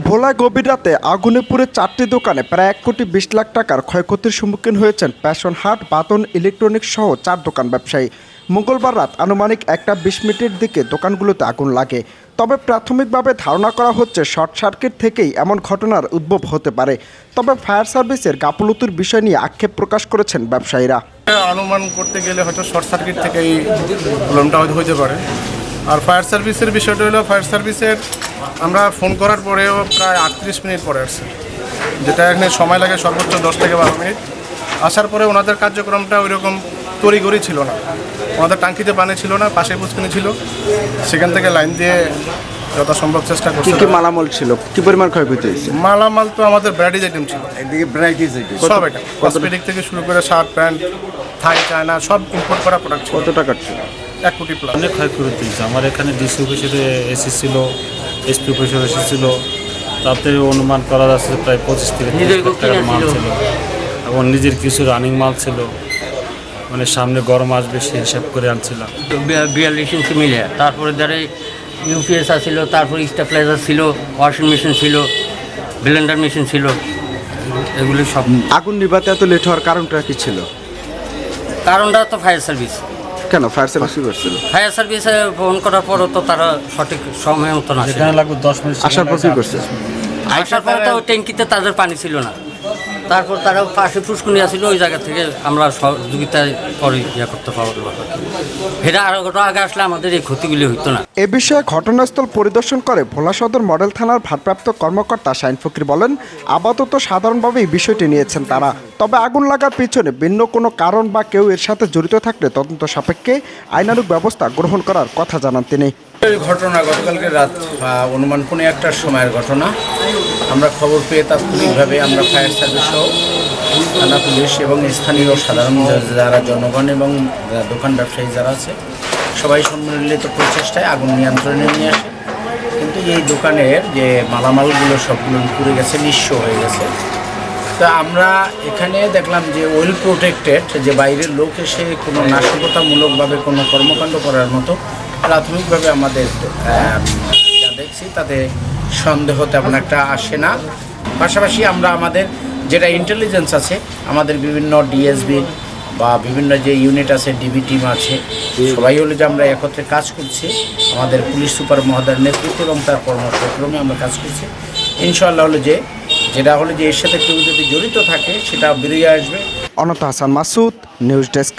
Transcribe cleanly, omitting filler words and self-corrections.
ভোলায় গভীর রাতে আগুনে পুড়ে 4টি দোকানে প্রায় 1,20,00,000 টাকার ক্ষয়ক্ষতির সম্মুখীন হয়েছেন প্যাশন হাট, বাতন ইলেকট্রনিক্স সহ 4 দোকান ব্যবসায়ী। মঙ্গলবার রাত আনুমানিক 1:20 দিকে দোকানগুলোতে আগুন লাগে। তবে প্রাথমিকভাবে ধারণা করা হচ্ছে শর্ট সার্কিট থেকেই এমন ঘটনার উদ্ভব হতে পারে। তবে ফায়ার সার্ভিসের গাফলতির বিষয় নিয়ে আক্ষেপ প্রকাশ করেছেন ব্যবসায়ীরা। অনুমান করতে গেলে হয়তো শর্ট সার্কিট থেকেই প্রবলেমটা হতে পারে। আর ফায়ার সার্ভিসের বিষয়টা হলো, ফায়ার সার্ভিসের আমরা ফোন করার পরেও প্রায় 38 মিনিট পরে আসছে, যেটা এখানে সময় লাগে সর্বোচ্চ 10 থেকে 12 মিনিট। আসার পরে ওনাদের কার্যক্রমটা ওইরকম তড়িঘড়ি ছিল না, ওনাদের টাঙ্কিতে পানি ছিল না, পাশে পুষ্কিনি ছিল, সেখান থেকে লাইন দিয়ে যথাসম্ভব চেষ্টা করছে। কি মালামাল ছিল, কি পরিমাণ ক্ষয়ক্ষতি হয়েছে? মালামাল তো আমাদের ব্রাইডিজ আইটেম ছিল, এদিকে ব্রাইটিস আইটেম সব আইটেম, কসমেটিক থেকে শুরু করে শার্ট প্যান্ট, থাই, চায়না সব ইম্পোর্ট করা প্রোডাক্ট ছিল। কত টাকার ছিল? 1 কোটি প্লাস। অনেক ক্ষয়ক্ষতি হয়েছে। আমার এখানে ডিসি অফিসে এসি ছিল, এসপি অফিসে এসি ছিল, তাতে অনুমান করা যাচ্ছে প্রায় 25 থেকে 30 লাখ টাকার মাল ছিল এবং নিজের কিছু রানিং মাল ছিল, মানে সামনে গরম আসবে সে হিসাব করে আনছিলাম। 42 ইঞ্চি মিলে, তারপরে ধরে ইউপিএস ছিল, তারপরে স্টেবিলাইজার ছিল, ওয়াশিং মেশিন ছিল, ব্লেন্ডার মেশিন ছিল, এগুলি সব। আগুন নিভাতে এত লেট হওয়ার কারণটা কি ছিল? কারণটা তো ফায়ার সার্ভিস। কেন ফায়ার সার্ভিস কি করছিল? ফায়ার সার্ভিসে ফোন করার পরও তো তারা সঠিক সময় মতো না, এখানে লাগবে 10 মিনিট। আসার পর কি করছে? আসার পরে তো ট্যাঙ্কিতে তাদের পানি ছিল না, তারপর তারা পাশে ফুসকুনি আসছিল, ওই জায়গা থেকে আমরা সহযোগিতা করে করতে পারবো। এটা আরও আগে আসলে আমাদের এই ক্ষতিগুলি হইতো না। এ বিষয়ে ঘটনাস্থল পরিদর্শন করে ভোলা সদর মডেল থানার ভারপ্রাপ্ত কর্মকর্তা শাহিন ফকির বলেন, আপাতত সাধারণভাবে এই বিষয়টি নিয়েছেন তারা। তবে আগুন লাগার পিছনে ভিন্ন কোনো কারণ বা কেউ এর সাথে জড়িত থাকলে তদন্ত সাপেক্ষে আইনানুগ ব্যবস্থা গ্রহণ করার কথা জানান তিনি। এই ঘটনা গতকালকে রাত অনুমান 1:15 সময়ের ঘটনা। আমরা খবর পেয়ে তাৎক্ষণিকভাবে আমরা ফায়ার সার্ভিস সহ থানা পুলিশ এবং স্থানীয় সাধারণ যারা জনগণ এবং দোকান ব্যবসায়ী যারা আছে সবাই সম্মিলিত প্রচেষ্টায় আগুন নিয়ন্ত্রণে নিয়ে আসে। কিন্তু এই দোকানের যে মালামালগুলো সবগুলো পুড়ে গেছে, নিঃস্ব হয়ে গেছে। তা আমরা এখানে দেখলাম যে ওয়েল প্রোটেক্টেড, যে বাইরের লোক এসে কোনো নাশকতামূলকভাবে কোনো কর্মকাণ্ড করার মতো প্রাথমিকভাবে আমাদের যা দেখছি তাতে সন্দেহ তেমন একটা আসে না। পাশাপাশি আমরা আমাদের যেটা ইন্টেলিজেন্স আছে, আমাদের বিভিন্ন ডিএসবি বা বিভিন্ন যে ইউনিট আছে, ডিবি টিম আছে, সবাই হলো যে আমরা একত্রে কাজ করছি। আমাদের পুলিশ সুপার মহোদয়ের নেতৃত্বে এবং তার পরামর্শক্রমে আমরা কাজ করছি। ইনশাআল্লাহ হলো যে যেটা হলো যে এর সাথে কেউ যদি জড়িত থাকে সেটা বেরিয়ে আসবে। অনন্ত হাসান মাসুদ, নিউজ ডেস্ক।